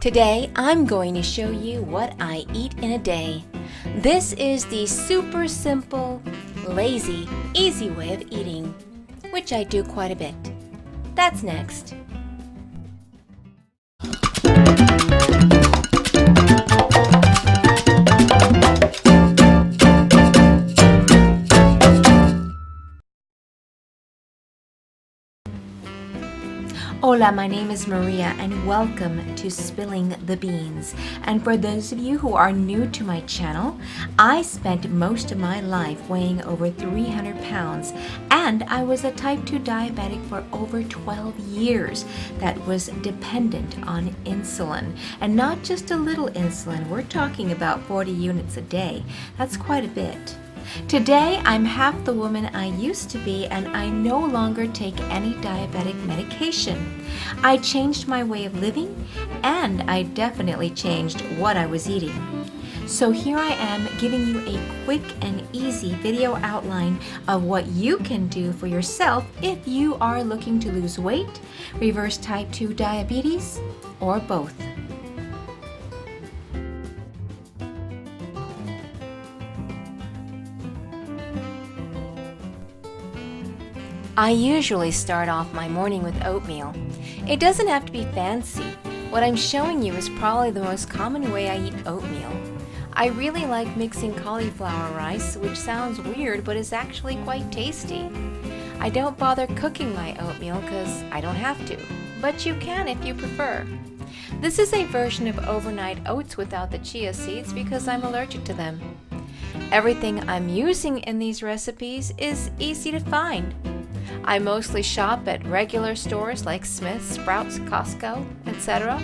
Today, I'm going to show you what I eat in a day. This is the super simple, lazy, easy way of eating, which I do quite a bit. That's next. Hola, my name is Maria and welcome to Spilling the Beans. And for those of you who are new to my channel, I spent most of my life weighing over 300 pounds and I was a type 2 diabetic for over 12 years that was dependent on insulin. And not just a little insulin, we're talking about 40 units a day. That's quite a bit. Today, I'm half the woman I used to be and I no longer take any diabetic medication. I changed my way of living and I definitely changed what I was eating. So here I am giving you a quick and easy video outline of what you can do for yourself if you are looking to lose weight, reverse type 2 diabetes, or both. I usually start off my morning with oatmeal. It doesn't have to be fancy. What I'm showing you is probably the most common way I eat oatmeal. I really like mixing cauliflower rice, which sounds weird but is actually quite tasty. I don't bother cooking my oatmeal because I don't have to, but you can if you prefer. This is a version of overnight oats without the chia seeds because I'm allergic to them. Everything I'm using in these recipes is easy to find. I mostly shop at regular stores like Smith's, Sprouts, Costco, etc.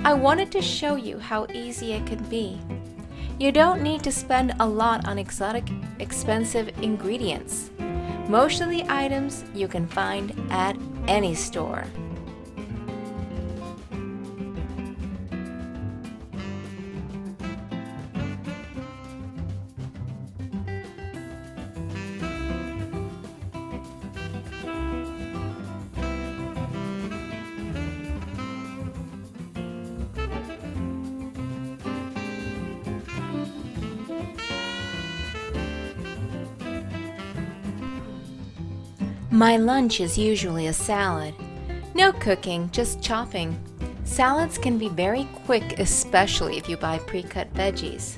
I wanted to show you how easy it can be. You don't need to spend a lot on exotic, expensive ingredients. Most of the items you can find at any store. My lunch is usually a salad. No cooking, just chopping. Salads can be very quick, especially if you buy pre-cut veggies.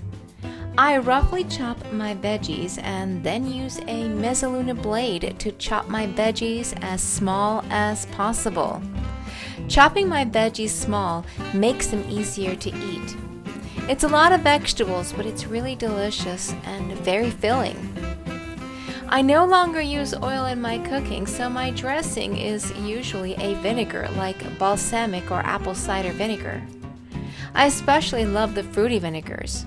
I roughly chop my veggies and then use a mezzaluna blade to chop my veggies as small as possible. Chopping my veggies small makes them easier to eat. It's a lot of vegetables, but it's really delicious and very filling. I no longer use oil in my cooking, so my dressing is usually a vinegar like balsamic or apple cider vinegar. I especially love the fruity vinegars.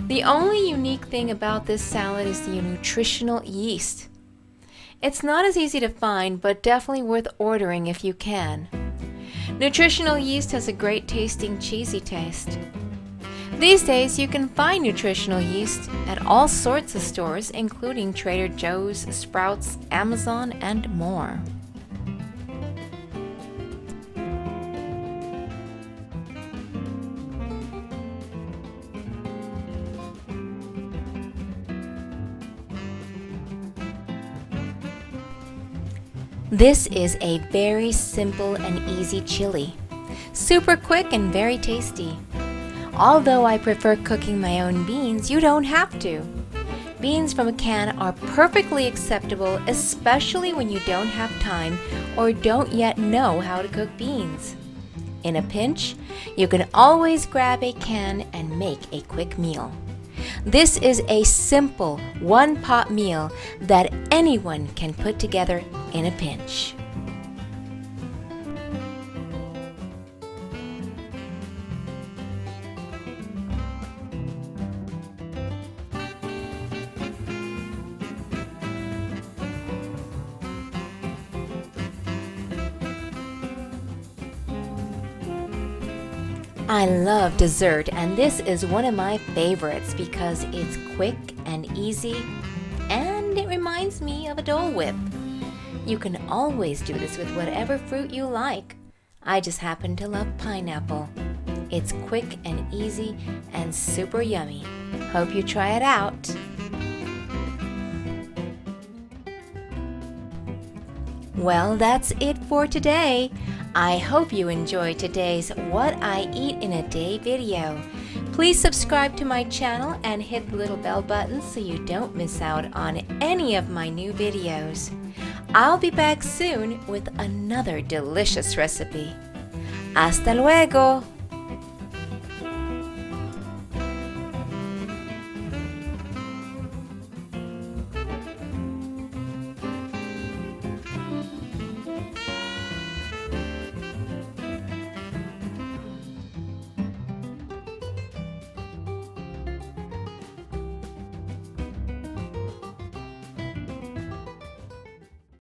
The only unique thing about this salad is the nutritional yeast. It's not as easy to find, but definitely worth ordering if you can. Nutritional yeast has a great tasting cheesy taste. These days, you can find nutritional yeast at all sorts of stores, including Trader Joe's, Sprouts, Amazon, and more. This is a very simple and easy chili. Super quick and very tasty. Although I prefer cooking my own beans, you don't have to. Beans from a can are perfectly acceptable, especially when you don't have time or don't yet know how to cook beans. In a pinch, you can always grab a can and make a quick meal. This is a simple one-pot meal that anyone can put together in a pinch. I love dessert, and this is one of my favorites because it's quick and easy, and it reminds me of a Dole Whip. You can always do this with whatever fruit you like. I just happen to love pineapple. It's quick and easy and super yummy. Hope you try it out. Well, that's it for today. I hope you enjoyed today's What I Eat in a Day video. Please subscribe to my channel and hit the little bell button so you don't miss out on any of my new videos. I'll be back soon with another delicious recipe. Hasta luego!